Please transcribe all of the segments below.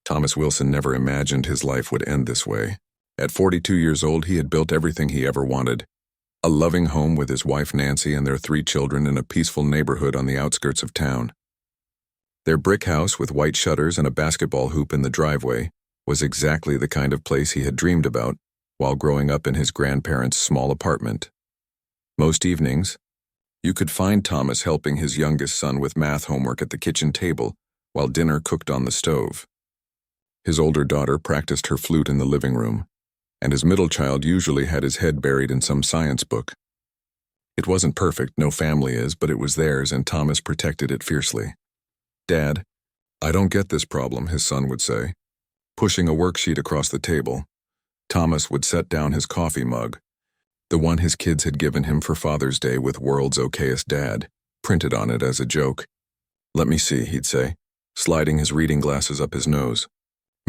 Thomas Wilson never imagined his life would end this way. At 42 years old, he had built everything he ever wanted. A loving home with his wife Nancy and their 3 children in a peaceful neighborhood on the outskirts of town. Their brick house with white shutters and a basketball hoop in the driveway was exactly the kind of place he had dreamed about while growing up in his grandparents' small apartment. Most evenings, you could find Thomas helping his youngest son with math homework at the kitchen table while dinner cooked on the stove. His older daughter practiced her flute in the living room, and his middle child usually had his head buried in some science book. It wasn't perfect, no family is, but it was theirs, and Thomas protected it fiercely. "Dad, I don't get this problem," his son would say. Pushing a worksheet across the table, Thomas would set down his coffee mug, the one his kids had given him for Father's Day with "World's Okayest Dad" printed on it as a joke. "Let me see," he'd say, sliding his reading glasses up his nose.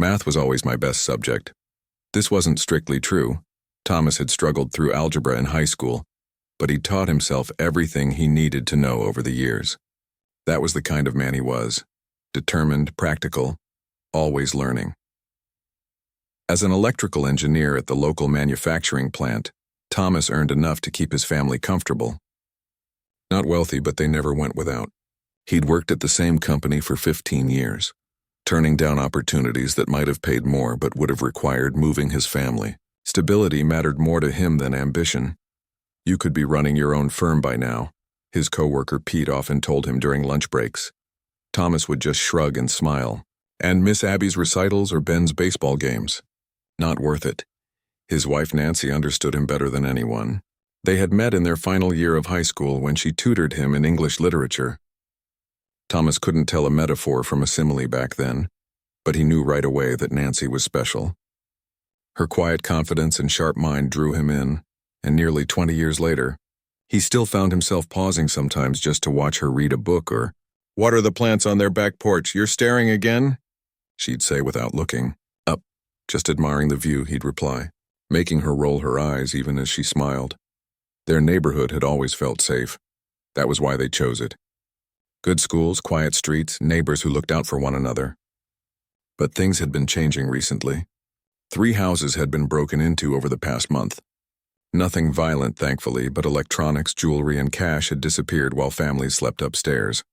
"Math was always my best subject." This wasn't strictly true. Thomas had struggled through algebra in high school, but he'd taught himself everything he needed to know over the years. That was the kind of man he was. Determined, practical, always learning. As an electrical engineer at the local manufacturing plant, Thomas earned enough to keep his family comfortable. Not wealthy, but they never went without. He'd worked at the same company for 15 years. Turning down opportunities that might have paid more but would have required moving his family. Stability mattered more to him than ambition. "You could be running your own firm by now," his coworker Pete often told him during lunch breaks. Thomas would just shrug and smile. "And miss Abby's recitals or Ben's baseball games. Not worth it." His wife Nancy understood him better than anyone. They had met in their final year of high school when she tutored him in English literature. Thomas couldn't tell a metaphor from a simile back then, but he knew right away that Nancy was special. Her quiet confidence and sharp mind drew him in, and nearly 20 years later, he still found himself pausing sometimes just to watch her read a book or, "Water the plants on their back porch, you're staring again?" she'd say without looking. "Up, just admiring the view," he'd reply, making her roll her eyes even as she smiled. Their neighborhood had always felt safe. That was why they chose it. Good schools, quiet streets, neighbors who looked out for one another. But things had been changing recently. 3 houses had been broken into over the past month. Nothing violent, thankfully, but electronics, jewelry, and cash had disappeared while families slept upstairs.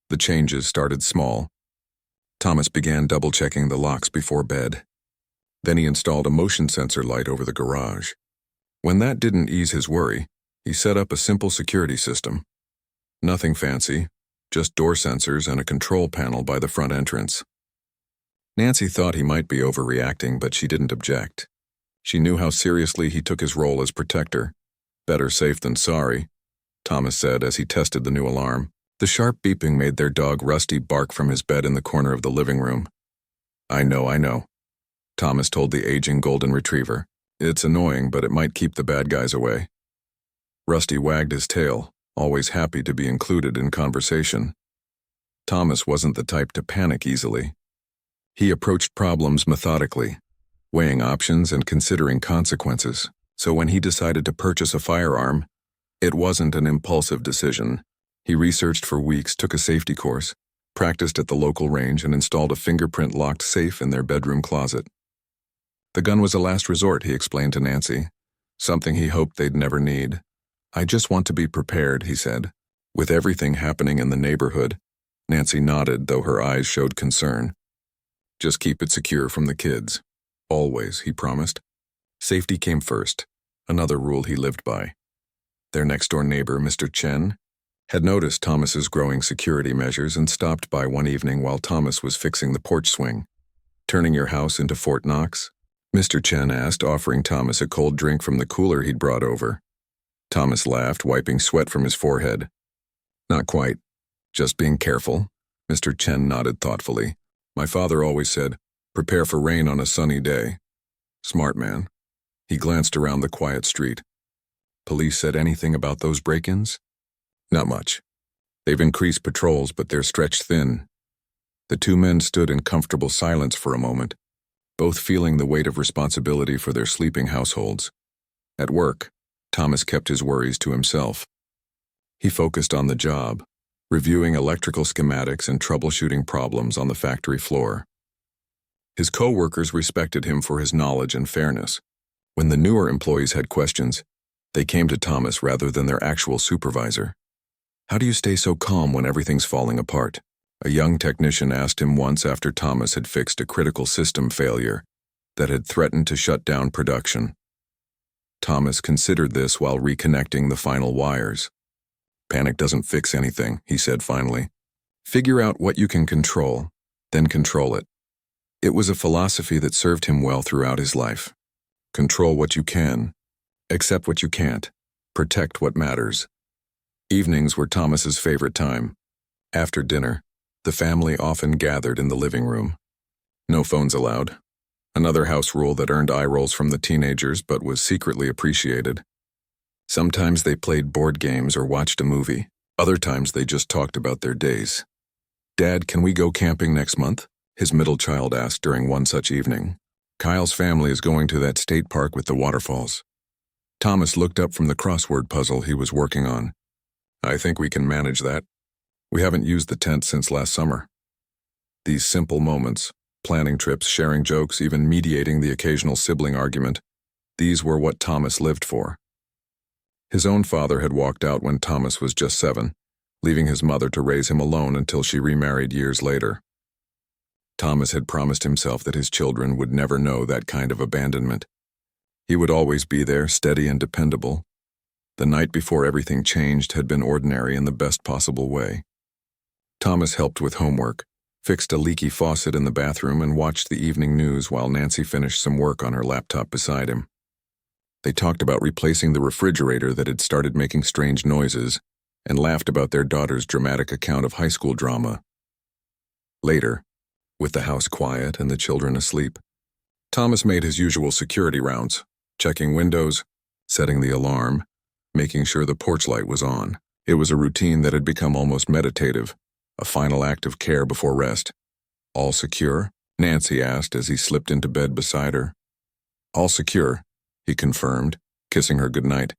The changes started small. Thomas began double-checking the locks before bed. Then he installed a motion sensor light over the garage. When that didn't ease his worry, he set up a simple security system. Nothing fancy, just door sensors and a control panel by the front entrance. Nancy thought he might be overreacting, but she didn't object. She knew how seriously he took his role as protector. "Better safe than sorry," Thomas said as he tested the new alarm. The sharp beeping made their dog Rusty bark from his bed in the corner of the living room. I know," Thomas told the aging golden retriever. "It's annoying, but it might keep the bad guys away." Rusty wagged his tail, always happy to be included in conversation. Thomas wasn't the type to panic easily. He approached problems methodically, weighing options and considering consequences. So when he decided to purchase a firearm, it wasn't an impulsive decision. He researched for weeks, took a safety course, practiced at the local range, and installed a fingerprint-locked safe in their bedroom closet. The gun was a last resort, he explained to Nancy, something he hoped they'd never need. "I just want to be prepared," he said. With everything happening in the neighborhood, Nancy nodded, though her eyes showed concern. "Just keep it secure from the kids. Always," he promised. Safety came first, another rule he lived by. Their next-door neighbor, Mr. Chen, had noticed Thomas's growing security measures and stopped by one evening while Thomas was fixing the porch swing. "Turning your house into Fort Knox?" Mr. Chen asked, offering Thomas a cold drink from the cooler he'd brought over. Thomas laughed, wiping sweat from his forehead. "Not quite. Just being careful." Mr. Chen nodded thoughtfully. "My father always said, 'Prepare for rain on a sunny day.'" "Smart man." He glanced around the quiet street. "Police said anything about those break-ins?" "Not much. They've increased patrols, but they're stretched thin." The 2 men stood in comfortable silence for a moment, both feeling the weight of responsibility for their sleeping households. At work, Thomas kept his worries to himself. He focused on the job, reviewing electrical schematics and troubleshooting problems on the factory floor. His co-workers respected him for his knowledge and fairness. When the newer employees had questions, they came to Thomas rather than their actual supervisor. "How do you stay so calm when everything's falling apart?" A young technician asked him once after Thomas had fixed a critical system failure that had threatened to shut down production. Thomas considered this while reconnecting the final wires. "Panic doesn't fix anything," he said finally. "Figure out what you can control, then control it." It was a philosophy that served him well throughout his life. Control what you can, accept what you can't, protect what matters. Evenings were Thomas's favorite time. After dinner, the family often gathered in the living room. No phones allowed. Another house rule that earned eye rolls from the teenagers but was secretly appreciated. Sometimes they played board games or watched a movie. Other times they just talked about their days. "Dad, can we go camping next month?" his middle child asked during one such evening. "Kyle's family is going to that state park with the waterfalls." Thomas looked up from the crossword puzzle he was working on. "I think we can manage that. We haven't used the tent since last summer." These simple moments, planning trips, sharing jokes, even mediating the occasional sibling argument, these were what Thomas lived for. His own father had walked out when Thomas was just 7, leaving his mother to raise him alone until she remarried years later. Thomas had promised himself that his children would never know that kind of abandonment. He would always be there, steady and dependable. The night before everything changed had been ordinary in the best possible way. Thomas helped with homework, fixed a leaky faucet in the bathroom, and watched the evening news while Nancy finished some work on her laptop beside him. They talked about replacing the refrigerator that had started making strange noises and laughed about their daughter's dramatic account of high school drama. Later, with the house quiet and the children asleep, Thomas made his usual security rounds, checking windows, setting the alarm, making sure the porch light was on. It was a routine that had become almost meditative, a final act of care before rest. "All secure?" Nancy asked as he slipped into bed beside her. "All secure," he confirmed, kissing her goodnight.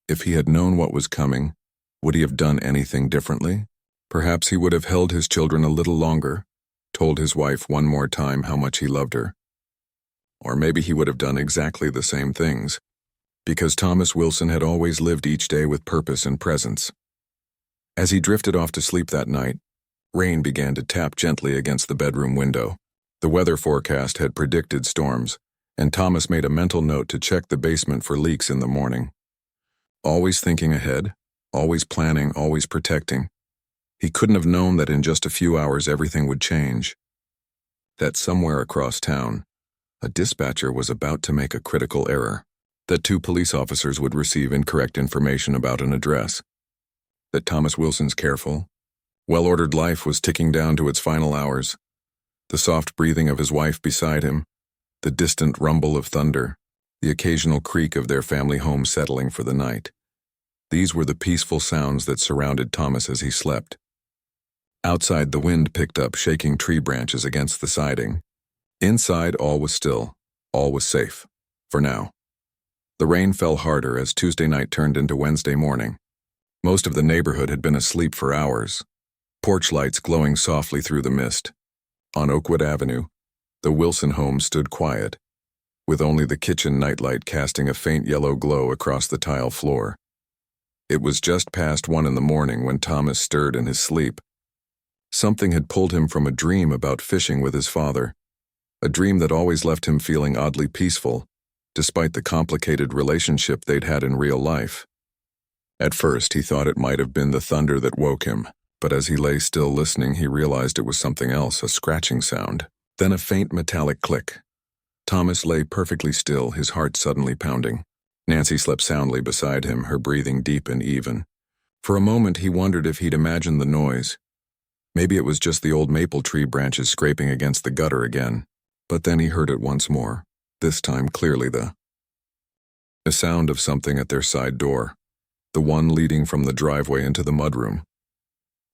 If he had known what was coming, would he have done anything differently? Perhaps he would have held his children a little longer, told his wife one more time how much he loved her. Or maybe he would have done exactly the same things, because Thomas Wilson had always lived each day with purpose and presence. As he drifted off to sleep that night, rain began to tap gently against the bedroom window. The weather forecast had predicted storms, and Thomas made a mental note to check the basement for leaks in the morning. Always thinking ahead, always planning, always protecting. He couldn't have known that in just a few hours everything would change. That somewhere across town, a dispatcher was about to make a critical error. That 2 police officers would receive incorrect information about an address. That Thomas Wilson's careful, well-ordered life was ticking down to its final hours. The soft breathing of his wife beside him, the distant rumble of thunder, the occasional creak of their family home settling for the night. These were the peaceful sounds that surrounded Thomas as he slept. Outside, the wind picked up, shaking tree branches against the siding. Inside, all was still. All was safe. For now. The rain fell harder as Tuesday night turned into Wednesday morning. Most of the neighborhood had been asleep for hours, porch lights glowing softly through the mist. On Oakwood Avenue, the Wilson home stood quiet, with only the kitchen nightlight casting a faint yellow glow across the tile floor. It was just past 1 in the morning when Thomas stirred in his sleep. Something had pulled him from a dream about fishing with his father, a dream that always left him feeling oddly peaceful, despite the complicated relationship they'd had in real life. At first, he thought it might have been the thunder that woke him, but as he lay still listening, he realized it was something else, a scratching sound. Then a faint metallic click. Thomas lay perfectly still, his heart suddenly pounding. Nancy slept soundly beside him, her breathing deep and even. For a moment, he wondered if he'd imagined the noise. Maybe it was just the old maple tree branches scraping against the gutter again. But then he heard it once more, this time clearly the sound of something at their side door, the one leading from the driveway into the mudroom.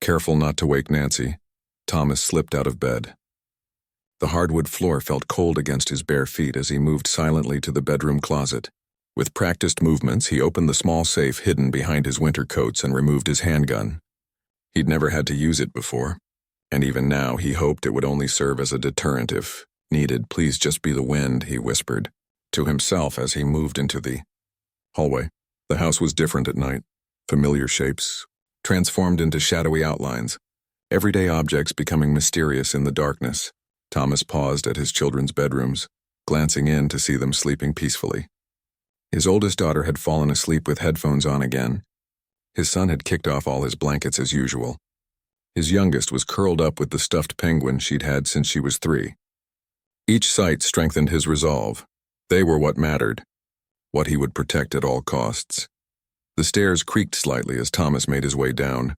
Careful not to wake Nancy, Thomas slipped out of bed. The hardwood floor felt cold against his bare feet as he moved silently to the bedroom closet. With practiced movements, he opened the small safe hidden behind his winter coats and removed his handgun. He'd never had to use it before, and even now he hoped it would only serve as a deterrent if needed. Please just be the wind, he whispered to himself as he moved into the hallway. The house was different at night. Familiar shapes transformed into shadowy outlines, everyday objects becoming mysterious in the darkness. Thomas paused at his children's bedrooms, glancing in to see them sleeping peacefully. His oldest daughter had fallen asleep with headphones on again. His son had kicked off all his blankets as usual. His youngest was curled up with the stuffed penguin she'd had since she was 3. Each sight strengthened his resolve. They were what mattered, what he would protect at all costs. The stairs creaked slightly as Thomas made his way down,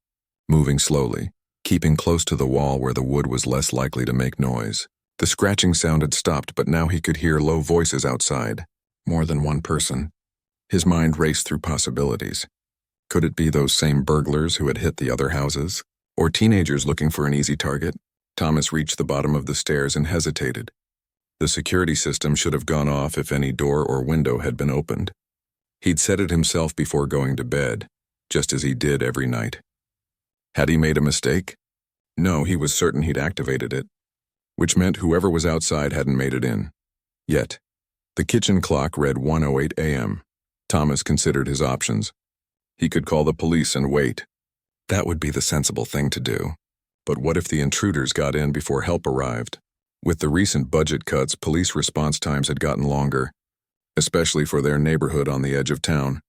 moving slowly, keeping close to the wall where the wood was less likely to make noise. The scratching sound had stopped, but now he could hear low voices outside. More than one person. His mind raced through possibilities. Could it be those same burglars who had hit the other houses? Or teenagers looking for an easy target? Thomas reached the bottom of the stairs and hesitated. The security system should have gone off if any door or window had been opened. He'd set it himself before going to bed, just as he did every night. Had he made a mistake? No, he was certain he'd activated it, which meant whoever was outside hadn't made it in. Yet. The kitchen clock read 1:08 a.m. Thomas considered his options. He could call the police and wait. That would be the sensible thing to do. But what if the intruders got in before help arrived? With the recent budget cuts, police response times had gotten longer, especially for their neighborhood on the edge of town.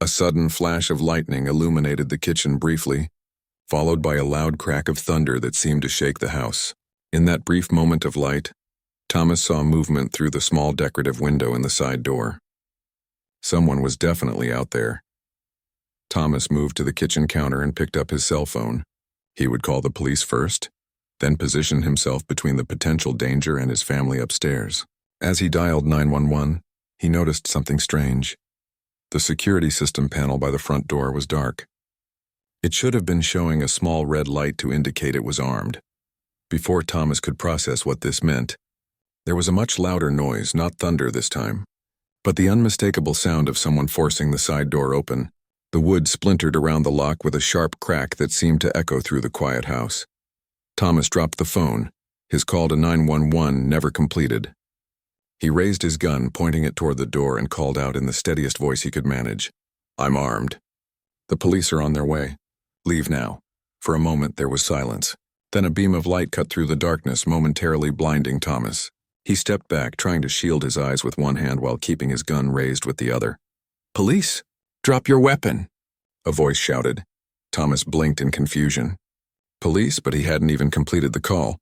A sudden flash of lightning illuminated the kitchen briefly, followed by a loud crack of thunder that seemed to shake the house. In that brief moment of light, Thomas saw movement through the small decorative window in the side door. Someone was definitely out there. Thomas moved to the kitchen counter and picked up his cell phone. He would call the police first, then position himself between the potential danger and his family upstairs. As he dialed 911, he noticed something strange. The security system panel by the front door was dark. It should have been showing a small red light to indicate it was armed. Before Thomas could process what this meant, there was a much louder noise, not thunder this time, but the unmistakable sound of someone forcing the side door open. The wood splintered around the lock with a sharp crack that seemed to echo through the quiet house. Thomas dropped the phone, his call to 911 never completed. He raised his gun, pointing it toward the door, and called out in the steadiest voice he could manage. "I'm armed. The police are on their way. Leave now." For a moment there was silence. Then a beam of light cut through the darkness, momentarily blinding Thomas. He stepped back, trying to shield his eyes with one hand while keeping his gun raised with the other. "Police? Drop your weapon!" a voice shouted. Thomas blinked in confusion. Police, but he hadn't even completed the call.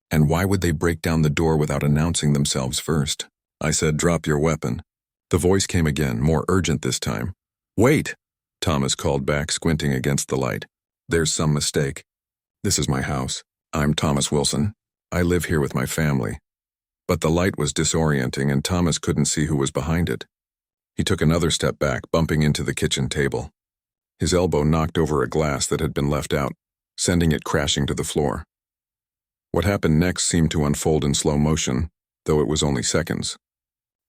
And why would they break down the door without announcing themselves first? "I said drop your weapon." The voice came again, more urgent this time. "Wait!" Thomas called back, squinting against the light. "There's some mistake. This is my house. I'm Thomas Wilson. I live here with my family." But the light was disorienting and Thomas couldn't see who was behind it. He took another step back, bumping into the kitchen table. His elbow knocked over a glass that had been left out, sending it crashing to the floor. What happened next seemed to unfold in slow motion, though it was only seconds.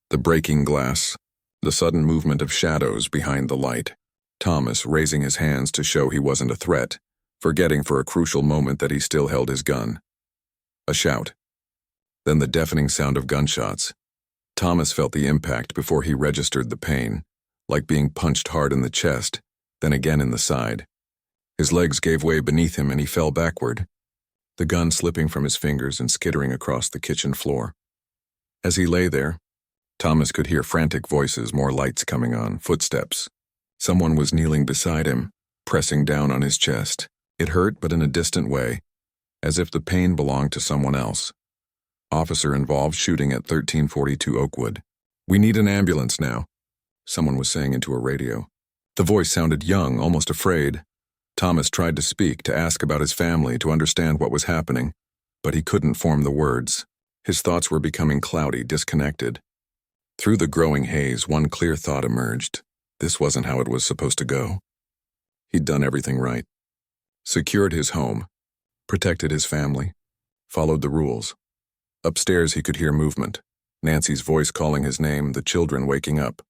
The breaking glass, the sudden movement of shadows behind the light, Thomas raising his hands to show he wasn't a threat, forgetting for a crucial moment that he still held his gun. A shout. Then the deafening sound of gunshots. Thomas felt the impact before he registered the pain, like being punched hard in the chest, then again in the side. His legs gave way beneath him and he fell backward, the gun slipping from his fingers and skittering across the kitchen floor. As he lay there, Thomas could hear frantic voices, more lights coming on, footsteps. Someone was kneeling beside him, pressing down on his chest. It hurt, but in a distant way, as if the pain belonged to someone else. Officer involved shooting at 1342 Oakwood. "We need an ambulance now," someone was saying into a radio. The voice sounded young, almost afraid. Thomas tried to speak, to ask about his family, to understand what was happening, but he couldn't form the words. His thoughts were becoming cloudy, disconnected. Through the growing haze, one clear thought emerged. This wasn't how it was supposed to go. He'd done everything right. Secured his home, protected his family, followed the rules. Upstairs he could hear movement, Nancy's voice calling his name, the children waking up.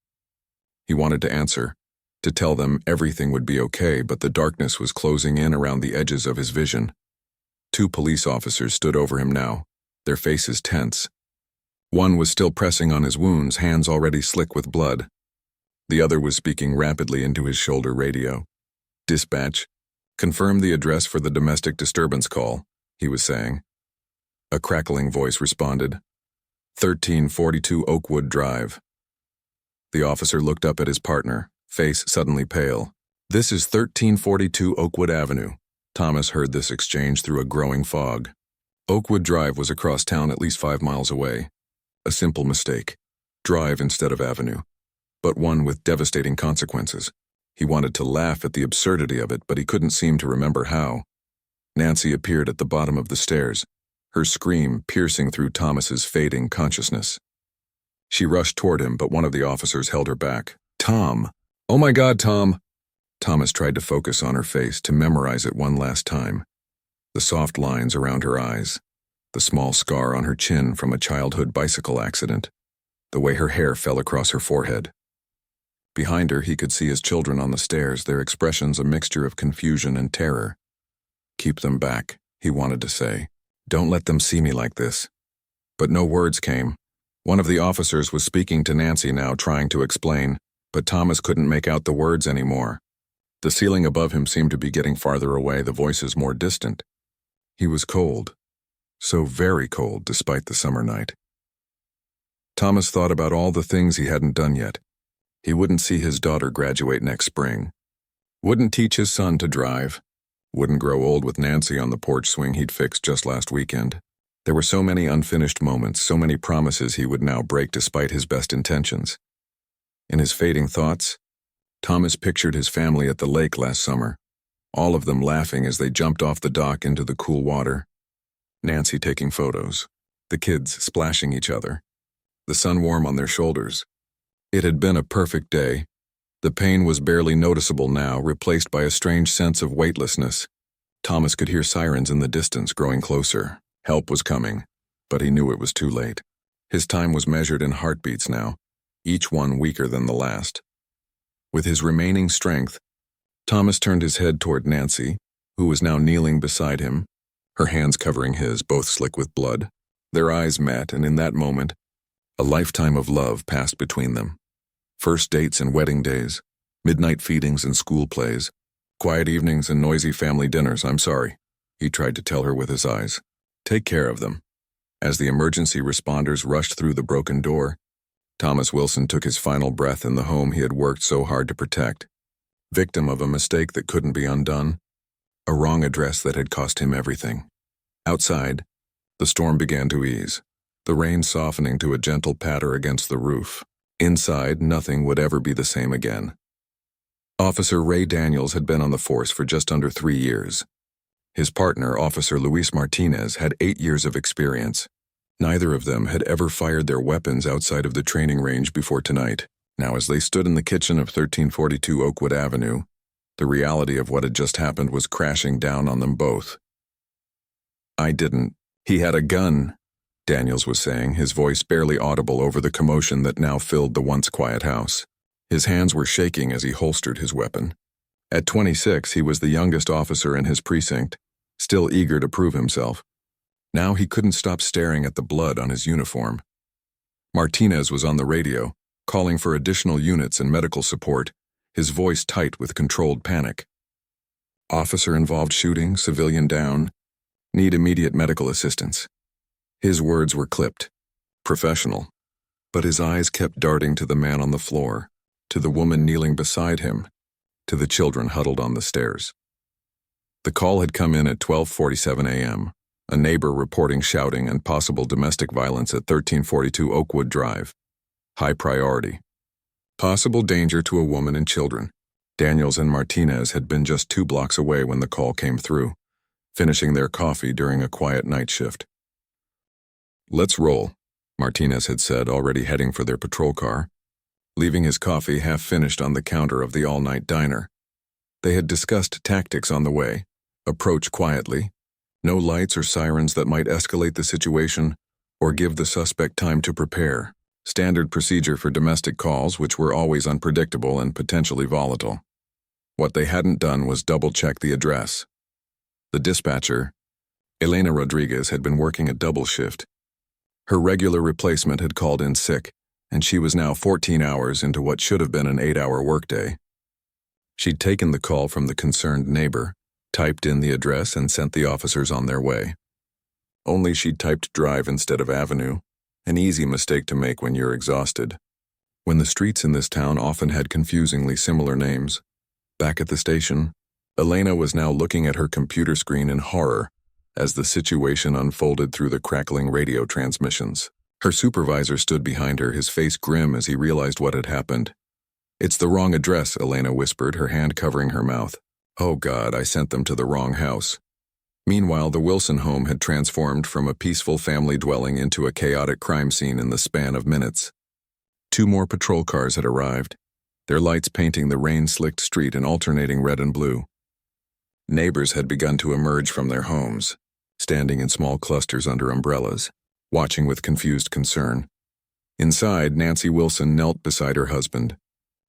He wanted to answer, to tell them everything would be okay, but the darkness was closing in around the edges of his vision. 2 police officers stood over him now, their faces tense, One was still pressing on his wounds, hands already slick with blood. The other was speaking rapidly into his shoulder radio. "Dispatch, confirm the address for the domestic disturbance call," he was saying. A crackling voice responded, 1342 Oakwood Drive. The officer looked up at his partner, face suddenly pale. "This is 1342 Oakwood Avenue." Thomas heard this exchange through a growing fog. Oakwood Drive was across town at least 5 miles away. A simple mistake. Drive instead of avenue. But one with devastating consequences. He wanted to laugh at the absurdity of it, but he couldn't seem to remember how. Nancy appeared at the bottom of the stairs, her scream piercing through Thomas's fading consciousness. She rushed toward him, but one of the officers held her back. "Tom! Oh my God, Tom!" Thomas tried to focus on her face, to memorize it one last time. The soft lines around her eyes, the small scar on her chin from a childhood bicycle accident, the way her hair fell across her forehead. Behind her, he could see his children on the stairs, their expressions a mixture of confusion and terror. "Keep them back," he wanted to say. "Don't let them see me like this." But no words came. One of the officers was speaking to Nancy now, trying to explain, but Thomas couldn't make out the words anymore. The ceiling above him seemed to be getting farther away, the voices more distant. He was cold. So very cold, despite the summer night. Thomas thought about all the things he hadn't done yet. He wouldn't see his daughter graduate next spring. Wouldn't teach his son to drive. Wouldn't grow old with Nancy on the porch swing he'd fixed just last weekend. There were so many unfinished moments, so many promises he would now break despite his best intentions. In his fading thoughts, Thomas pictured his family at the lake last summer, all of them laughing as they jumped off the dock into the cool water. Nancy taking photos, the kids splashing each other, the sun warm on their shoulders. It had been a perfect day. The pain was barely noticeable now, replaced by a strange sense of weightlessness. Thomas could hear sirens in the distance growing closer. Help was coming, but he knew it was too late. His time was measured in heartbeats now, each one weaker than the last. With his remaining strength, Thomas turned his head toward Nancy, who was now kneeling beside him, her hands covering his, both slick with blood. Their eyes met, and in that moment, a lifetime of love passed between them. First dates and wedding days, midnight feedings and school plays, quiet evenings and noisy family dinners. "I'm sorry," he tried to tell her with his eyes. "Take care of them." As the emergency responders rushed through the broken door, Thomas Wilson took his final breath in the home he had worked so hard to protect. Victim of a mistake that couldn't be undone, a wrong address that had cost him everything. Outside, the storm began to ease, the rain softening to a gentle patter against the roof. Inside, nothing would ever be the same again. Officer Ray Daniels had been on the force for just under 3 years. His partner, Officer Luis Martinez, had 8 years of experience. Neither of them had ever fired their weapons outside of the training range before tonight. Now, as they stood in the kitchen of 1342 Oakwood Avenue, the reality of what had just happened was crashing down on them both. "I didn't. He had a gun," Daniels was saying, his voice barely audible over the commotion that now filled the once quiet house. His hands were shaking as he holstered his weapon. At 26, he was the youngest officer in his precinct, still eager to prove himself. Now he couldn't stop staring at the blood on his uniform. Martinez was on the radio, calling for additional units and medical support, his voice tight with controlled panic. "Officer involved shooting, civilian down. Need immediate medical assistance." His words were clipped. Professional. But his eyes kept darting to the man on the floor, to the woman kneeling beside him, to the children huddled on the stairs. The call had come in at 12:47 a.m., a neighbor reporting shouting and possible domestic violence at 1342 Oakwood Drive. High priority. Possible danger to a woman and children. Daniels and Martinez had been just 2 blocks away when the call came through, finishing their coffee during a quiet night shift. "Let's roll," Martinez had said, already heading for their patrol car, leaving his coffee half finished on the counter of the all-night diner. They had discussed tactics on the way. Approach quietly. No lights or sirens that might escalate the situation or give the suspect time to prepare. Standard procedure for domestic calls, which were always unpredictable and potentially volatile. What they hadn't done was double-check the address. The dispatcher, Elena Rodriguez, had been working a double shift. Her regular replacement had called in sick, and she was now 14 hours into what should have been an 8-hour workday. She'd taken the call from the concerned neighbor, typed in the address, and sent the officers on their way. Only she'd typed drive instead of avenue, an easy mistake to make when you're exhausted. When the streets in this town often had confusingly similar names. Back at the station, Elena was now looking at her computer screen in horror as the situation unfolded through the crackling radio transmissions. Her supervisor stood behind her, his face grim as he realized what had happened. "It's the wrong address," Elena whispered, her hand covering her mouth. "Oh God, I sent them to the wrong house." Meanwhile, the Wilson home had transformed from a peaceful family dwelling into a chaotic crime scene in the span of minutes. 2 more patrol cars had arrived, their lights painting the rain-slicked street in alternating red and blue. Neighbors had begun to emerge from their homes, standing in small clusters under umbrellas, watching with confused concern. Inside, Nancy Wilson knelt beside her husband,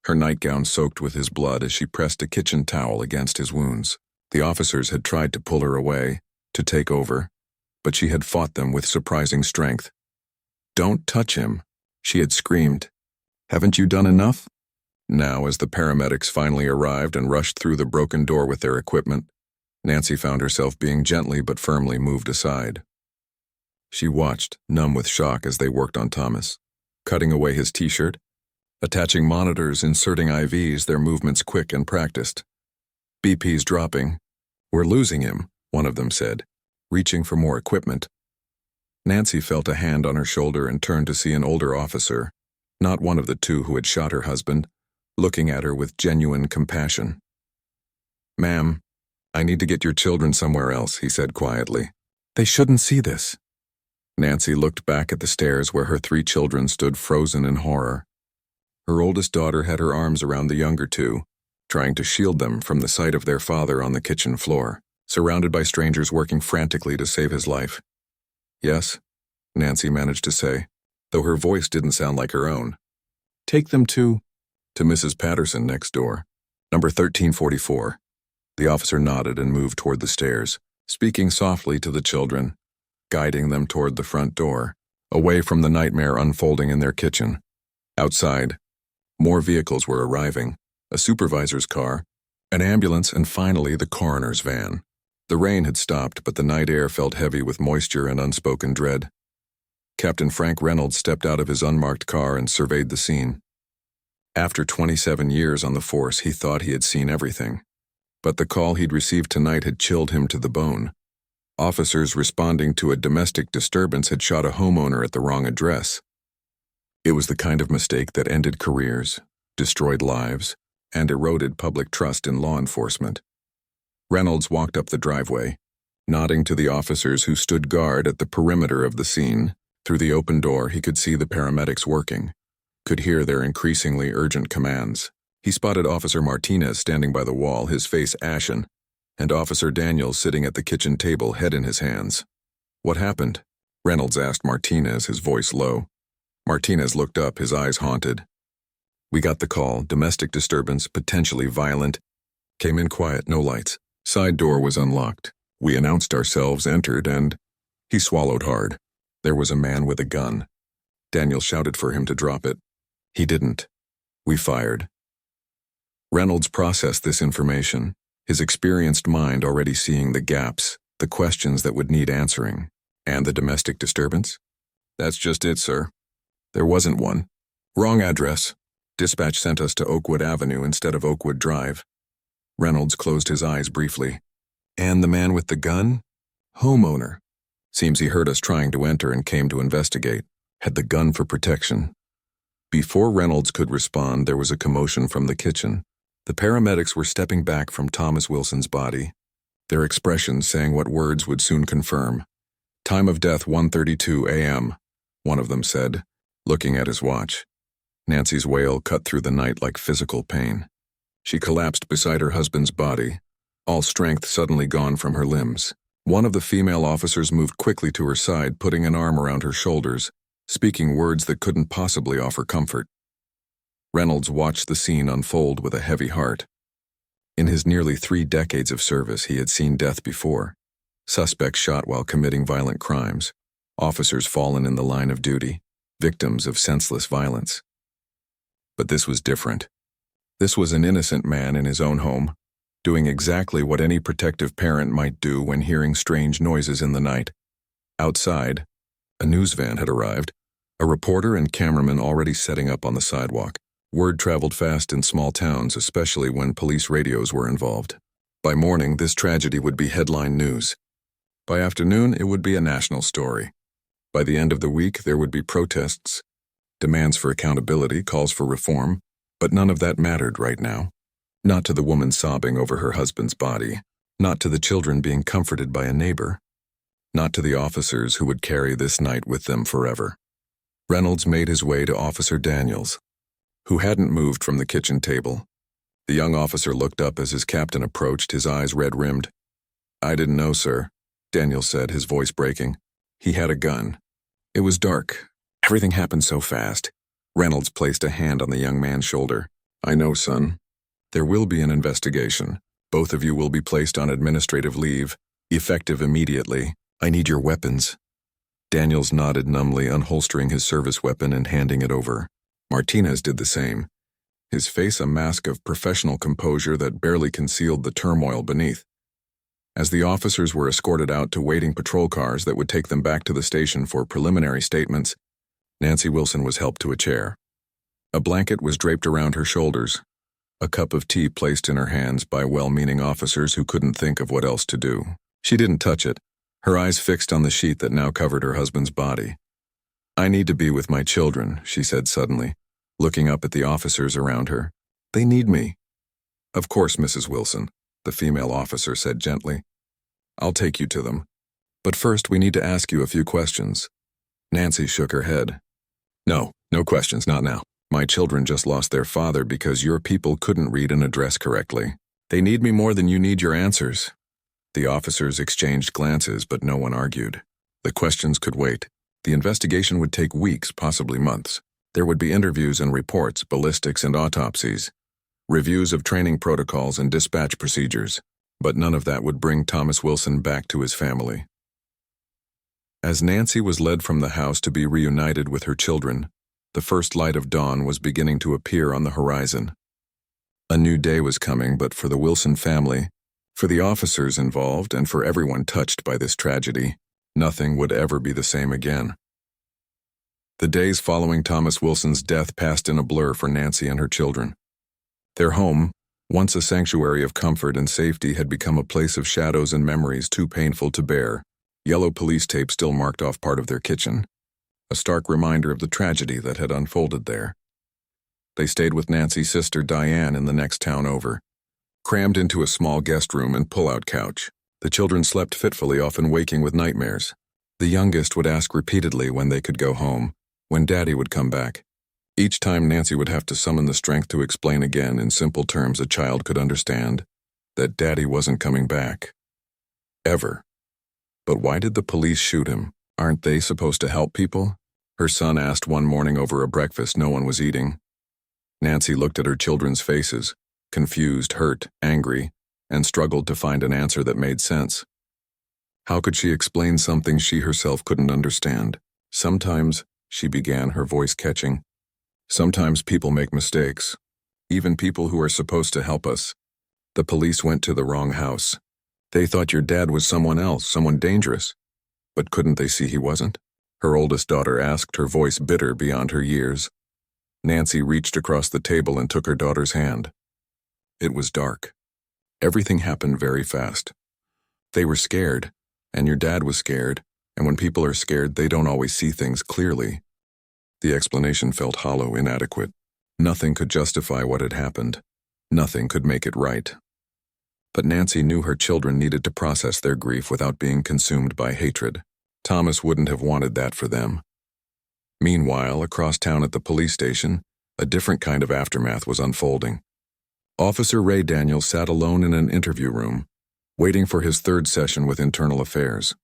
her nightgown soaked with his blood as she pressed a kitchen towel against his wounds. The officers had tried to pull her away, to take over, but she had fought them with surprising strength. "Don't touch him," she had screamed. "Haven't you done enough?" Now, as the paramedics finally arrived and rushed through the broken door with their equipment, Nancy found herself being gently but firmly moved aside. She watched, numb with shock, as they worked on Thomas, cutting away his t-shirt, attaching monitors, inserting IVs, their movements quick and practiced. "BP's dropping. We're losing him," one of them said, reaching for more equipment. Nancy felt a hand on her shoulder and turned to see an older officer, not one of the 2 who had shot her husband, looking at her with genuine compassion. "Ma'am, I need to get your children somewhere else," he said quietly. "They shouldn't see this." Nancy looked back at the stairs where her 3 children stood frozen in horror. Her oldest daughter had her arms around the younger 2, trying to shield them from the sight of their father on the kitchen floor, surrounded by strangers working frantically to save his life. "Yes," Nancy managed to say, though her voice didn't sound like her own. "Take them to Mrs. Patterson next door, number 1344. The officer nodded and moved toward the stairs, speaking softly to the children, guiding them toward the front door, away from the nightmare unfolding in their kitchen. Outside, more vehicles were arriving, a supervisor's car, an ambulance, and finally the coroner's van. The rain had stopped, but the night air felt heavy with moisture and unspoken dread. Captain Frank Reynolds stepped out of his unmarked car and surveyed the scene. After 27 years on the force, he thought he had seen everything. But the call he'd received tonight had chilled him to the bone. Officers responding to a domestic disturbance had shot a homeowner at the wrong address. It was the kind of mistake that ended careers, destroyed lives, and eroded public trust in law enforcement. Reynolds walked up the driveway, nodding to the officers who stood guard at the perimeter of the scene. Through the open door, he could see the paramedics working, could hear their increasingly urgent commands. He spotted Officer Martinez standing by the wall, his face ashen, and Officer Daniels sitting at the kitchen table, head in his hands. "What happened?" Reynolds asked Martinez, his voice low. Martinez looked up, his eyes haunted. "We got the call, domestic disturbance, potentially violent. Came in quiet, no lights. Side door was unlocked. We announced ourselves, entered, and..." He swallowed hard. "There was a man with a gun. Daniel shouted for him to drop it. He didn't. We fired." Reynolds processed this information, his experienced mind already seeing the gaps, the questions that would need answering. "And the domestic disturbance?" "That's just it, sir. There wasn't one. Wrong address. Dispatch sent us to Oakwood Avenue instead of Oakwood Drive." Reynolds closed his eyes briefly. "And the man with the gun? Homeowner. Seems he heard us trying to enter and came to investigate. Had the gun for protection." Before Reynolds could respond, there was a commotion from the kitchen. The paramedics were stepping back from Thomas Wilson's body, their expressions saying what words would soon confirm. "Time of death 1:32 a.m., one of them said, looking at his watch. Nancy's wail cut through the night like physical pain. She collapsed beside her husband's body, all strength suddenly gone from her limbs. One of the female officers moved quickly to her side, putting an arm around her shoulders, speaking words that couldn't possibly offer comfort. Reynolds watched the scene unfold with a heavy heart. In his nearly 3 decades of service, he had seen death before. Suspects shot while committing violent crimes. officers fallen in the line of duty, victims of senseless violence. But this was different. This was an innocent man in his own home, doing exactly what any protective parent might do when hearing strange noises in the night. Outside, a news van had arrived, a reporter and cameraman already setting up on the sidewalk. Word traveled fast in small towns, especially when police radios were involved. By morning, this tragedy would be headline news. By afternoon, it would be a national story. By the end of the week, there would be protests, demands for accountability, calls for reform, but none of that mattered right now. Not to the woman sobbing over her husband's body, not to the children being comforted by a neighbor, not to the officers who would carry this night with them forever. Reynolds made his way to Officer Daniels, who hadn't moved from the kitchen table. The young officer looked up as his captain approached, his eyes red-rimmed. "I didn't know, sir," Daniels said, his voice breaking. "He had a gun. It was dark. Everything happened so fast." Reynolds placed a hand on the young man's shoulder. "I know, son. There will be an investigation. Both of you will be placed on administrative leave, effective immediately. I need your weapons." Daniels nodded numbly, unholstering his service weapon and handing it over. Martinez did the same, his face a mask of professional composure that barely concealed the turmoil beneath. As the officers were escorted out to waiting patrol cars that would take them back to the station for preliminary statements, Nancy Wilson was helped to a chair. A blanket was draped around her shoulders, a cup of tea placed in her hands by well-meaning officers who couldn't think of what else to do. She didn't touch it, her eyes fixed on the sheet that now covered her husband's body. "I need to be with my children," she said suddenly, looking up at the officers around her. "They need me." "Of course, Mrs. Wilson," the female officer said gently. "I'll take you to them. But first we need to ask you a few questions." Nancy shook her head. No questions, not now. My children just lost their father because your people couldn't read an address correctly. They need me more than you need your answers." The officers exchanged glances, but no one argued. The questions could wait. The investigation would take weeks, possibly months. There would be interviews and reports, ballistics and autopsies, reviews of training protocols and dispatch procedures, but none of that would bring Thomas Wilson back to his family. As Nancy was led from the house to be reunited with her children, the first light of dawn was beginning to appear on the horizon. A new day was coming, but for the Wilson family, for the officers involved, and for everyone touched by this tragedy, nothing would ever be the same again. The days following Thomas Wilson's death passed in a blur for Nancy and her children. Their home, once a sanctuary of comfort and safety, had become a place of shadows and memories too painful to bear. Yellow police tape still marked off part of their kitchen, a stark reminder of the tragedy that had unfolded there. They stayed with Nancy's sister Diane in the next town over, crammed into a small guest room and pull-out couch. The children slept fitfully, often waking with nightmares. The youngest would ask repeatedly when they could go home, when Daddy would come back. Each time Nancy would have to summon the strength to explain again in simple terms a child could understand that Daddy wasn't coming back. Ever. But why did the police shoot him? Aren't they supposed to help people? Her son asked one morning over a breakfast no one was eating. Nancy looked at her children's faces, confused, hurt, angry, and struggled to find an answer that made sense. How could she explain something she herself couldn't understand? "Sometimes," she began, her voice catching, "sometimes people make mistakes, even people who are supposed to help us. The police went to the wrong house. They thought your dad was someone else, someone dangerous. But couldn't they see he wasn't?" Her oldest daughter asked, her voice bitter beyond her years. Nancy reached across the table and took her daughter's hand. It was dark. Everything happened very fast. They were scared, and your dad was scared, and when people are scared, they don't always see things clearly. The explanation felt hollow, inadequate. Nothing could justify what had happened. Nothing could make it right. But Nancy knew her children needed to process their grief without being consumed by hatred. Thomas wouldn't have wanted that for them. Meanwhile, across town at the police station, a different kind of aftermath was unfolding. Officer Ray Daniels sat alone in an interview room, waiting for his third session with Internal Affairs.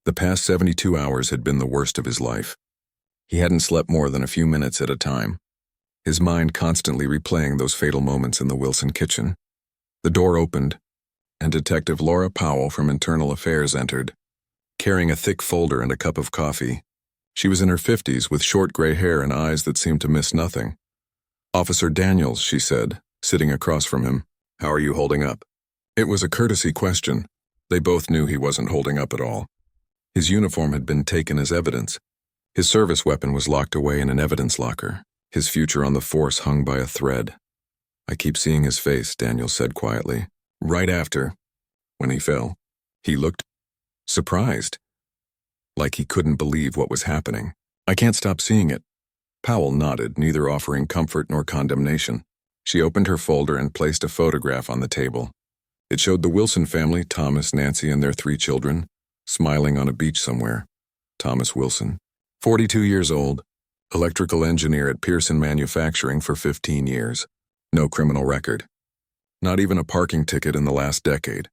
The past 72 hours had been the worst of his life. He hadn't slept more than a few minutes at a time, his mind constantly replaying those fatal moments in the Wilson kitchen. The door opened, and Detective Laura Powell from Internal Affairs entered. carrying a thick folder and a cup of coffee. She was in her 50s with short gray hair and eyes that seemed to miss nothing. "Officer Daniels," she said, sitting across from him. "How are you holding up?" It was a courtesy question. They both knew he wasn't holding up at all. His uniform had been taken as evidence. His service weapon was locked away in an evidence locker. His future on the force hung by a thread. "I keep seeing his face," Daniel said quietly. "Right after, when he fell, he looked surprised, like he couldn't believe what was happening. I can't stop seeing it." Powell nodded, neither offering comfort nor condemnation. She opened her folder and placed a photograph on the table. It showed the Wilson family, Thomas, Nancy, and their 3 children, smiling on a beach somewhere. Thomas Wilson, 42 years old, electrical engineer at Pearson Manufacturing for 15 years. No criminal record. Not even a parking ticket in the last decade.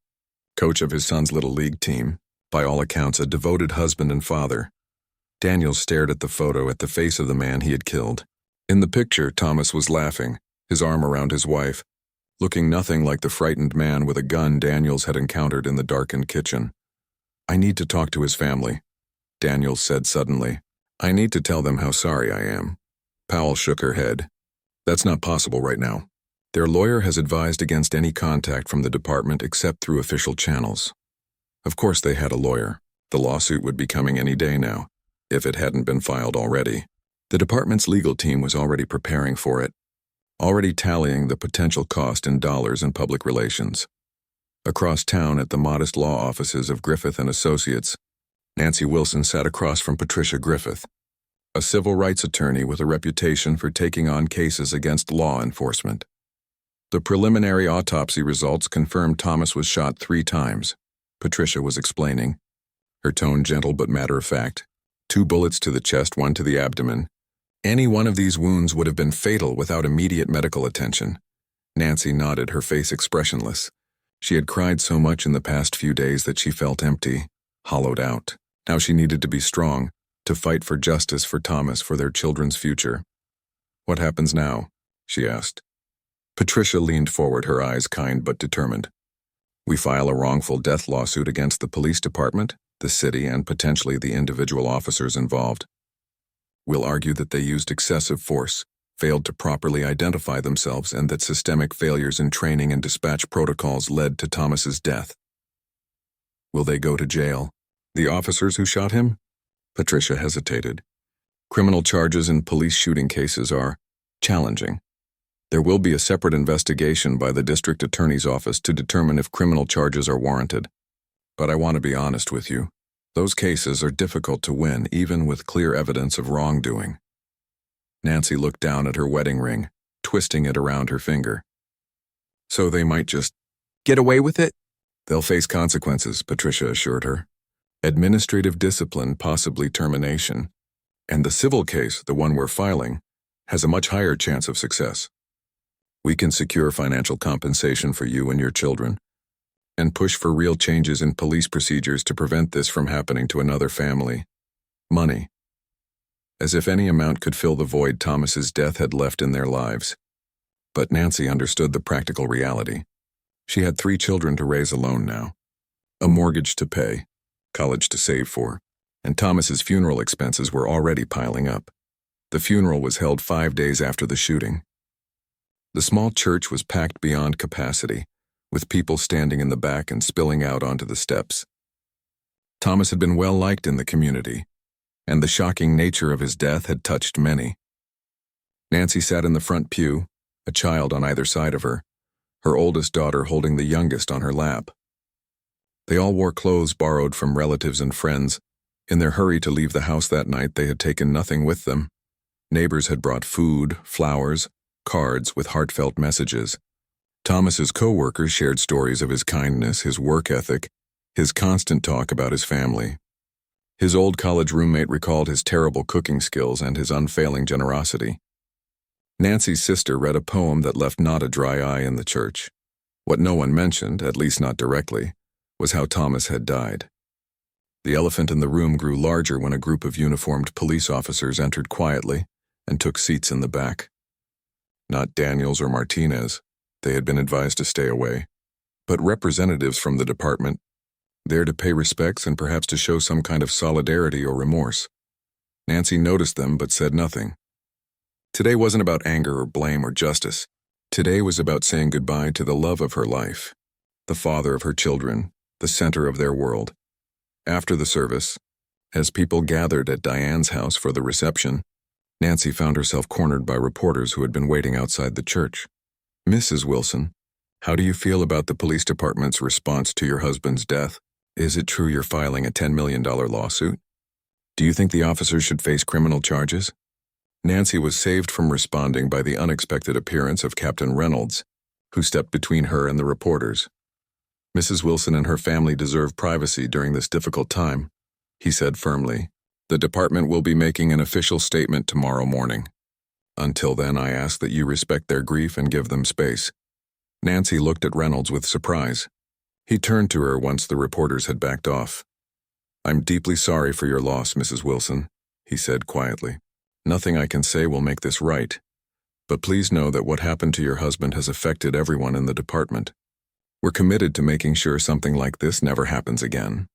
Coach of his son's little league team, by all accounts a devoted husband and father. Daniel stared at the photo at the face of the man he had killed. In the picture, Thomas was laughing, his arm around his wife, looking nothing like the frightened man with a gun Daniels had encountered in the darkened kitchen. "I need to talk to his family," Daniels said suddenly. "I need to tell them how sorry I am." Powell shook her head. "That's not possible right now. Their lawyer has advised against any contact from the department except through official channels." Of course they had a lawyer. The lawsuit would be coming any day now, if it hadn't been filed already. The department's legal team was already preparing for it, already tallying the potential cost in dollars and public relations. Across town at the modest law offices of Griffith and Associates, Nancy Wilson sat across from Patricia Griffith, a civil rights attorney with a reputation for taking on cases against law enforcement. The preliminary autopsy results confirmed Thomas was shot 3 times, Patricia was explaining, her tone gentle but matter-of-fact. 2 bullets to the chest, 1 to the abdomen. Any one of these wounds would have been fatal without immediate medical attention. Nancy nodded, her face expressionless. She had cried so much in the past few days that she felt empty, hollowed out. Now she needed to be strong, to fight for justice for Thomas, for their children's future. "What happens now?" she asked. Patricia leaned forward, her eyes kind but determined. "We file a wrongful death lawsuit against the police department, the city, and potentially the individual officers involved. We'll argue that they used excessive force, failed to properly identify themselves, and that systemic failures in training and dispatch protocols led to Thomas's death." "Will they go to jail? The officers who shot him?" Patricia hesitated. "Criminal charges in police shooting cases are challenging. There will be a separate investigation by the district attorney's office to determine if criminal charges are warranted. But I want to be honest with you. Those cases are difficult to win, even with clear evidence of wrongdoing." Nancy looked down at her wedding ring, twisting it around her finger. "So they might just get away with it?" "They'll face consequences," Patricia assured her. "Administrative discipline, possibly termination. And the civil case, the one we're filing, has a much higher chance of success. We can secure financial compensation for you and your children, and push for real changes in police procedures to prevent this from happening to another family. Money. As if any amount could fill the void Thomas's death had left in their lives. But Nancy understood the practical reality. She had 3 children to raise alone now, a mortgage to pay, college to save for, and Thomas's funeral expenses were already piling up. The funeral was held 5 days after the shooting. The small church was packed beyond capacity, with people standing in the back and spilling out onto the steps. Thomas had been well liked in the community, and the shocking nature of his death had touched many. Nancy sat in the front pew, a child on either side of her oldest daughter holding the youngest on her lap. They all wore clothes borrowed from relatives and friends. In their hurry to leave the house that night, they had taken nothing with them. Neighbors had brought food, flowers, cards with heartfelt messages. Thomas's co-workers shared stories of his kindness, his work ethic, his constant talk about his family. His old college roommate recalled his terrible cooking skills and his unfailing generosity. Nancy's sister read a poem that left not a dry eye in the church. What no one mentioned, at least not directly, was how Thomas had died. The elephant in the room grew larger when a group of uniformed police officers entered quietly and took seats in the back. Not Daniels or Martinez. They had been advised to stay away. But representatives from the department, there to pay respects and perhaps to show some kind of solidarity or remorse. Nancy noticed them but said nothing. Today wasn't about anger or blame or justice. Today was about saying goodbye to the love of her life, the father of her children, the center of their world. After the service, as people gathered at Diane's house for the reception, Nancy found herself cornered by reporters who had been waiting outside the church. "Mrs. Wilson, how do you feel about the police department's response to your husband's death? Is it true you're filing a $10 million lawsuit? Do you think the officers should face criminal charges?" Nancy was saved from responding by the unexpected appearance of Captain Reynolds, who stepped between her and the reporters. "Mrs. Wilson and her family deserve privacy during this difficult time," he said firmly. "The department will be making an official statement tomorrow morning. Until then, I ask that you respect their grief and give them space." Nancy looked at Reynolds with surprise. He turned to her once the reporters had backed off. "I'm deeply sorry for your loss, Mrs. Wilson," he said quietly. "Nothing I can say will make this right, but please know that what happened to your husband has affected everyone in the department. We're committed to making sure something like this never happens again."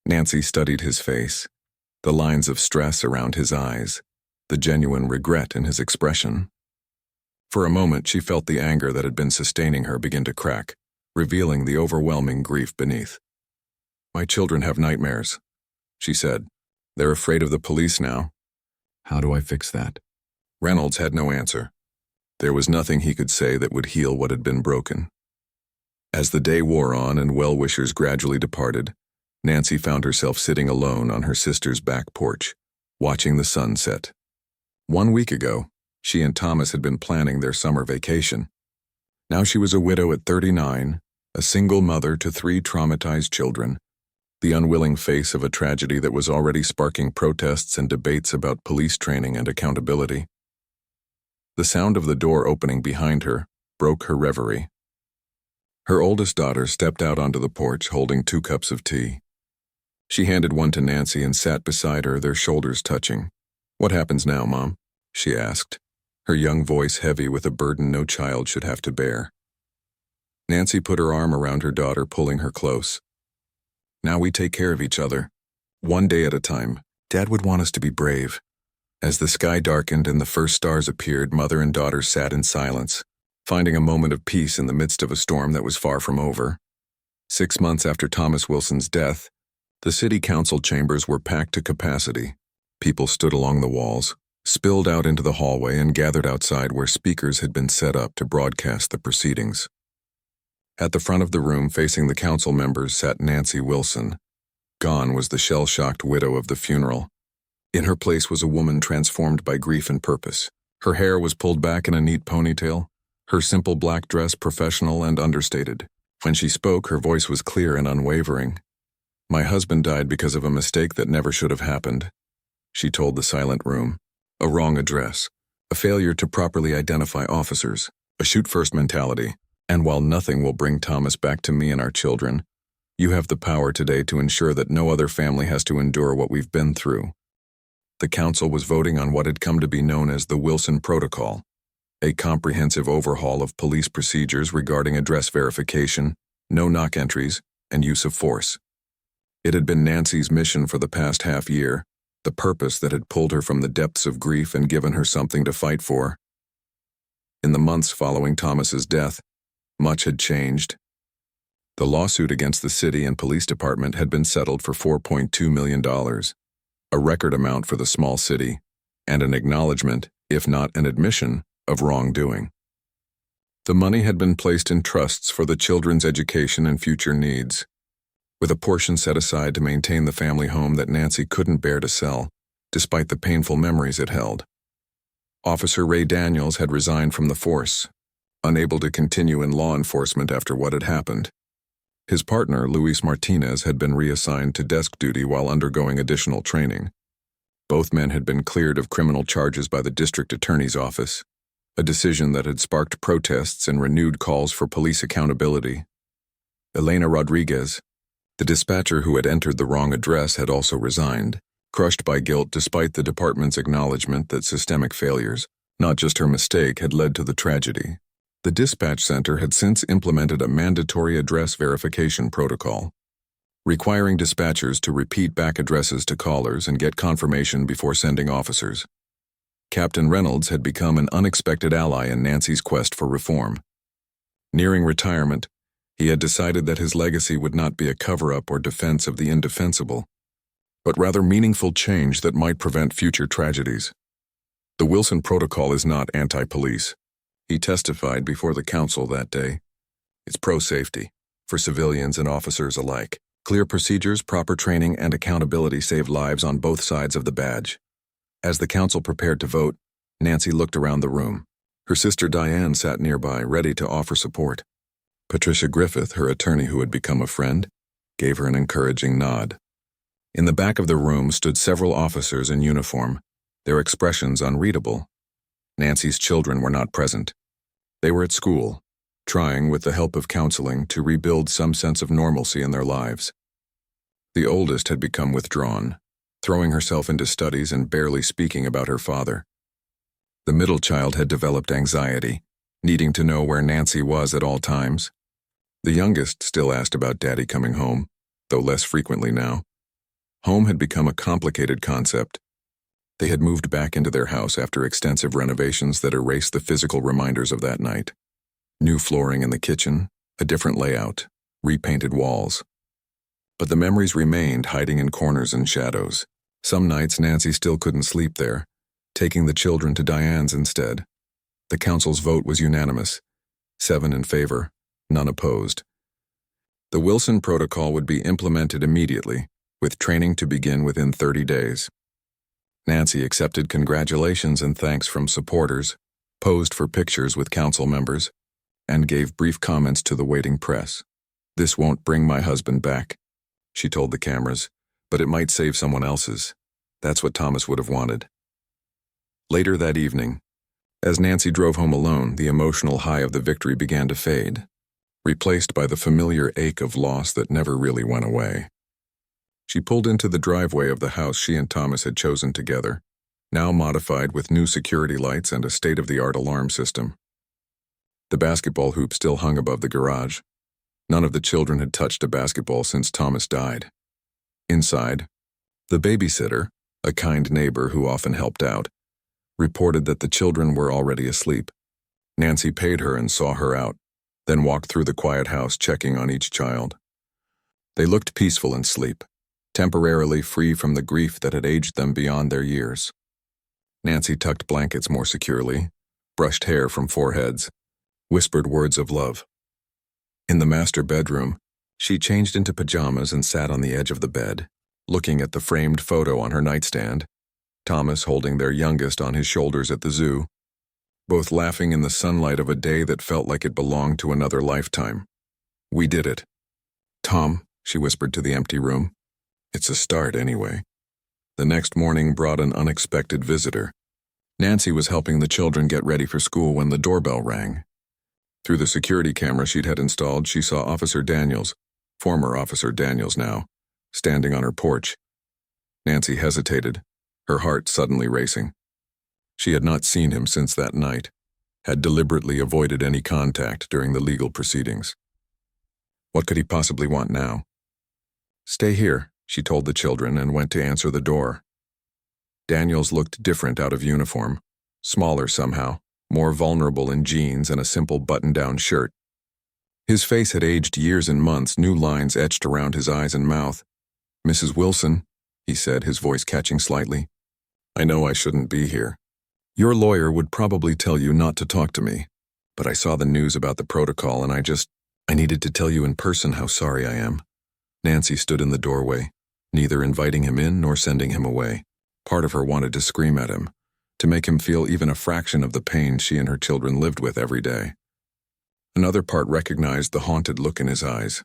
Nancy studied his face, the lines of stress around his eyes, the genuine regret in his expression. For a moment, she felt the anger that had been sustaining her begin to crack, revealing the overwhelming grief beneath. "My children have nightmares," she said. "They're afraid of the police now. How do I fix that?" Reynolds had no answer. There was nothing he could say that would heal what had been broken. As the day wore on and well-wishers gradually departed, Nancy found herself sitting alone on her sister's back porch, watching the sun set. 1 week ago, she and Thomas had been planning their summer vacation. Now she was a widow at 39, a single mother to 3 traumatized children, the unwilling face of a tragedy that was already sparking protests and debates about police training and accountability. The sound of the door opening behind her broke her reverie. Her oldest daughter stepped out onto the porch holding 2 cups of tea. She handed one to Nancy and sat beside her, their shoulders touching. "What happens now, Mom?" she asked, her young voice heavy with a burden no child should have to bear. Nancy put her arm around her daughter, pulling her close. "Now we take care of each other, one day at a time. Dad would want us to be brave." As the sky darkened and the first stars appeared, mother and daughter sat in silence, finding a moment of peace in the midst of a storm that was far from over. 6 months after Thomas Wilson's death, the city council chambers were packed to capacity. People stood along the walls, spilled out into the hallway, and gathered outside where speakers had been set up to broadcast the proceedings. At the front of the room, facing the council members, sat Nancy Wilson. Gone was the shell-shocked widow of the funeral. In her place was a woman transformed by grief and purpose. Her hair was pulled back in a neat ponytail, her simple black dress professional and understated. When she spoke, her voice was clear and unwavering. "My husband died because of a mistake that never should have happened," she told the silent room. "A wrong address, a failure to properly identify officers, a shoot-first mentality. And while nothing will bring Thomas back to me and our children, you have the power today to ensure that no other family has to endure what we've been through." The council was voting on what had come to be known as the Wilson Protocol, a comprehensive overhaul of police procedures regarding address verification, no-knock entries, and use of force. It had been Nancy's mission for the past half year, the purpose that had pulled her from the depths of grief and given her something to fight for. In the months following Thomas's death, much had changed. The lawsuit against the city and police department had been settled for $4.2 million, a record amount for the small city, and an acknowledgement, if not an admission, of wrongdoing. The money had been placed in trusts for the children's education and future needs, with a portion set aside to maintain the family home that Nancy couldn't bear to sell, despite the painful memories it held. Officer Ray Daniels had resigned from the force, unable to continue in law enforcement after what had happened. His partner, Luis Martinez, had been reassigned to desk duty while undergoing additional training. Both men had been cleared of criminal charges by the district attorney's office, a decision that had sparked protests and renewed calls for police accountability. Elena Rodriguez, the dispatcher who had entered the wrong address, had also resigned, crushed by guilt despite the department's acknowledgement that systemic failures, not just her mistake, had led to the tragedy. The dispatch center had since implemented a mandatory address verification protocol. requiring dispatchers to repeat back addresses to callers and get confirmation before sending officers. Captain Reynolds had become an unexpected ally in Nancy's quest for reform. Nearing retirement, he had decided that his legacy would not be a cover-up or defense of the indefensible, but rather meaningful change that might prevent future tragedies. The Wilson Protocol is not anti-police, he testified before the council that day. It's pro-safety, for civilians and officers alike. Clear procedures, proper training, and accountability save lives on both sides of the badge. As the council prepared to vote, Nancy looked around the room. Her sister Diane sat nearby, ready to offer support. Patricia Griffith, her attorney who had become a friend, gave her an encouraging nod. In the back of the room stood several officers in uniform, their expressions unreadable. Nancy's children were not present. They were at school, trying, with the help of counseling, to rebuild some sense of normalcy in their lives. The oldest had become withdrawn, throwing herself into studies and barely speaking about her father. The middle child had developed anxiety, needing to know where Nancy was at all times. The youngest still asked about Daddy coming home, though less frequently now. Home had become a complicated concept. They had moved back into their house after extensive renovations that erased the physical reminders of that night. New flooring in the kitchen, a different layout, repainted walls. But the memories remained, hiding in corners and shadows. Some nights Nancy still couldn't sleep there, taking the children to Diane's instead. The council's vote was unanimous, 7 in favor, none opposed. The Wilson Protocol would be implemented immediately, with training to begin within 30 days. Nancy accepted congratulations and thanks from supporters, posed for pictures with council members, and gave brief comments to the waiting press. "This won't bring my husband back," she told the cameras, "but it might save someone else's. That's what Thomas would have wanted." Later that evening, as Nancy drove home alone, the emotional high of the victory began to fade, replaced by the familiar ache of loss that never really went away. She pulled into the driveway of the house she and Thomas had chosen together, now modified with new security lights and a state-of-the-art alarm system. The basketball hoop still hung above the garage. None of the children had touched a basketball since Thomas died. Inside, the babysitter, a kind neighbor who often helped out, reported that the children were already asleep. Nancy paid her and saw her out, then walked through the quiet house checking on each child. They looked peaceful in sleep, temporarily free from the grief that had aged them beyond their years. Nancy tucked blankets more securely, brushed hair from foreheads, whispered words of love. In the master bedroom, she changed into pajamas and sat on the edge of the bed, looking at the framed photo on her nightstand, Thomas holding their youngest on his shoulders at the zoo, both laughing in the sunlight of a day that felt like it belonged to another lifetime. "We did it. Tom," she whispered to the empty room. "It's a start anyway." The next morning brought an unexpected visitor. Nancy was helping the children get ready for school when the doorbell rang. Through the security camera she'd had installed, she saw Officer Daniels, former Officer Daniels now, standing on her porch. Nancy hesitated, her heart suddenly racing. She had not seen him since that night, had deliberately avoided any contact during the legal proceedings. What could he possibly want now? "Stay here," she told the children and went to answer the door. Daniels looked different out of uniform, smaller somehow, more vulnerable in jeans and a simple button-down shirt. His face had aged years and months, new lines etched around his eyes and mouth. "Mrs. Wilson," he said, his voice catching slightly. "I know I shouldn't be here. Your lawyer would probably tell you not to talk to me, but I saw the news about the protocol and I needed to tell you in person how sorry I am." Nancy stood in the doorway, neither inviting him in nor sending him away. Part of her wanted to scream at him, to make him feel even a fraction of the pain she and her children lived with every day. Another part recognized the haunted look in his eyes,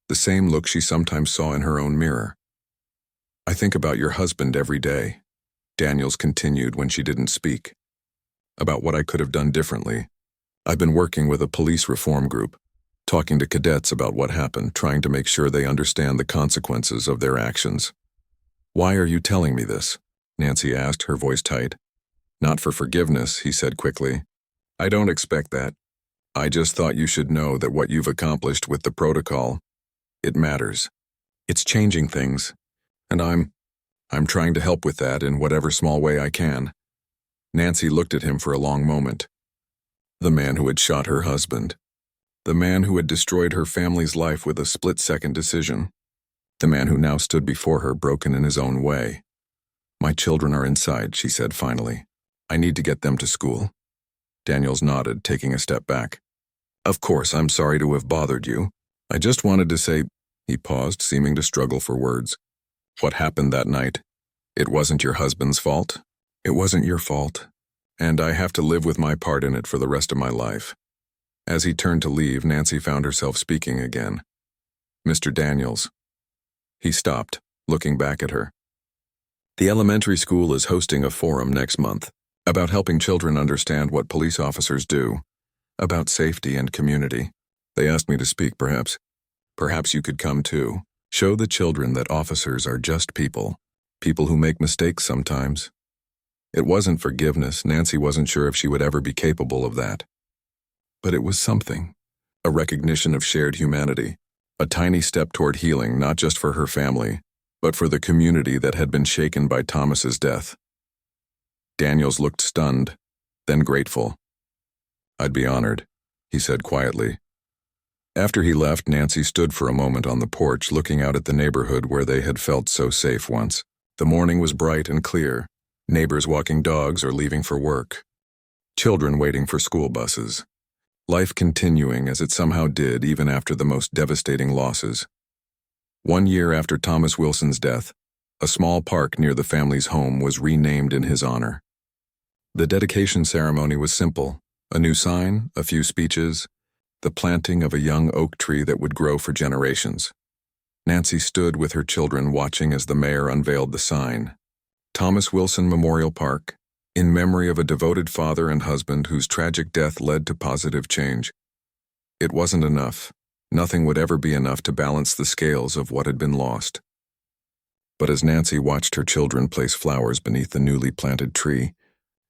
the same look she sometimes saw in her own mirror. "I think about your husband every day," Daniels continued when she didn't speak. "About what I could have done differently. I've been working with a police reform group, talking to cadets about what happened, trying to make sure they understand the consequences of their actions." "Why are you telling me this?" Nancy asked, her voice tight. "Not for forgiveness," he said quickly. "I don't expect that. I just thought you should know that what you've accomplished with the protocol, it matters. It's changing things, and I'm trying to help with that in whatever small way I can." Nancy looked at him for a long moment. The man who had shot her husband. The man who had destroyed her family's life with a split-second decision. The man who now stood before her broken in his own way. "My children are inside," she said finally. "I need to get them to school." Daniels nodded, taking a step back. "Of course, I'm sorry to have bothered you. I just wanted to say—" He paused, seeming to struggle for words. "What happened that night? It wasn't your husband's fault. It wasn't your fault. And I have to live with my part in it for the rest of my life." As he turned to leave, Nancy found herself speaking again. "Mr. Daniels." He stopped, looking back at her. "The elementary school is hosting a forum next month about helping children understand what police officers do, about safety and community. They asked me to speak, Perhaps you could come too. Show the children that officers are just people who make mistakes sometimes." It wasn't forgiveness. Nancy wasn't sure if she would ever be capable of that. But it was something. A recognition of shared humanity. A tiny step toward healing, not just for her family, but for the community that had been shaken by Thomas's death. Daniels looked stunned, then grateful. "I'd be honored," he said quietly. After he left, Nancy stood for a moment on the porch looking out at the neighborhood where they had felt so safe once. The morning was bright and clear. Neighbors walking dogs or leaving for work. Children waiting for school buses. Life continuing as it somehow did even after the most devastating losses. 1 year after Thomas Wilson's death, a small park near the family's home was renamed in his honor. The dedication ceremony was simple. A new sign, a few speeches, the planting of a young oak tree that would grow for generations. Nancy stood with her children watching as the mayor unveiled the sign. Thomas Wilson Memorial Park, in memory of a devoted father and husband whose tragic death led to positive change. It wasn't enough. Nothing would ever be enough to balance the scales of what had been lost. But as Nancy watched her children place flowers beneath the newly planted tree,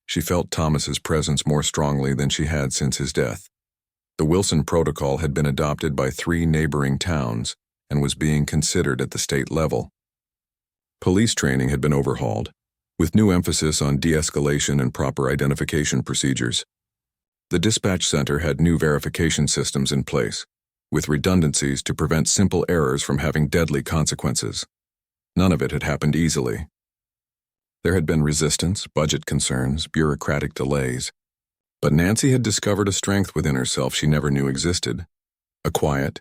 she felt Thomas's presence more strongly than she had since his death. The Wilson Protocol had been adopted by 3 neighboring towns and was being considered at the state level. Police training had been overhauled, with new emphasis on de-escalation and proper identification procedures. The dispatch center had new verification systems in place, with redundancies to prevent simple errors from having deadly consequences. None of it had happened easily. There had been resistance, budget concerns, bureaucratic delays. But Nancy had discovered a strength within herself she never knew existed. A quiet,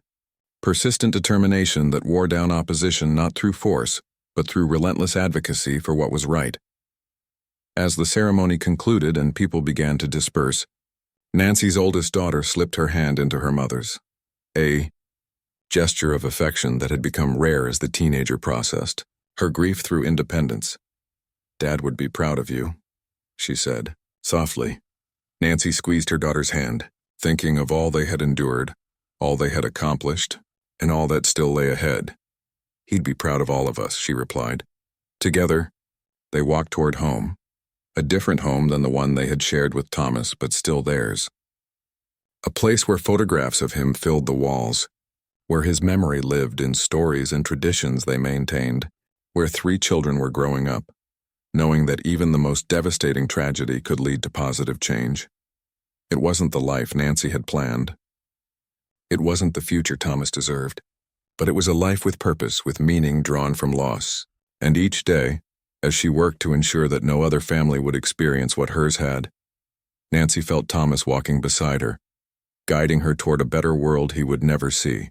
persistent determination that wore down opposition not through force, but through relentless advocacy for what was right. As the ceremony concluded and people began to disperse, Nancy's oldest daughter slipped her hand into her mother's. A gesture of affection that had become rare as the teenager processed her grief through independence. "Dad would be proud of you," she said, softly. Nancy squeezed her daughter's hand, thinking of all they had endured, all they had accomplished, and all that still lay ahead. "He'd be proud of all of us," she replied. Together, they walked toward home, a different home than the one they had shared with Thomas, but still theirs. A place where photographs of him filled the walls, where his memory lived in stories and traditions they maintained, where 3 children were growing up, knowing that even the most devastating tragedy could lead to positive change. It wasn't the life Nancy had planned. It wasn't the future Thomas deserved, but it was a life with purpose, with meaning drawn from loss. And each day, as she worked to ensure that no other family would experience what hers had, Nancy felt Thomas walking beside her, guiding her toward a better world he would never see.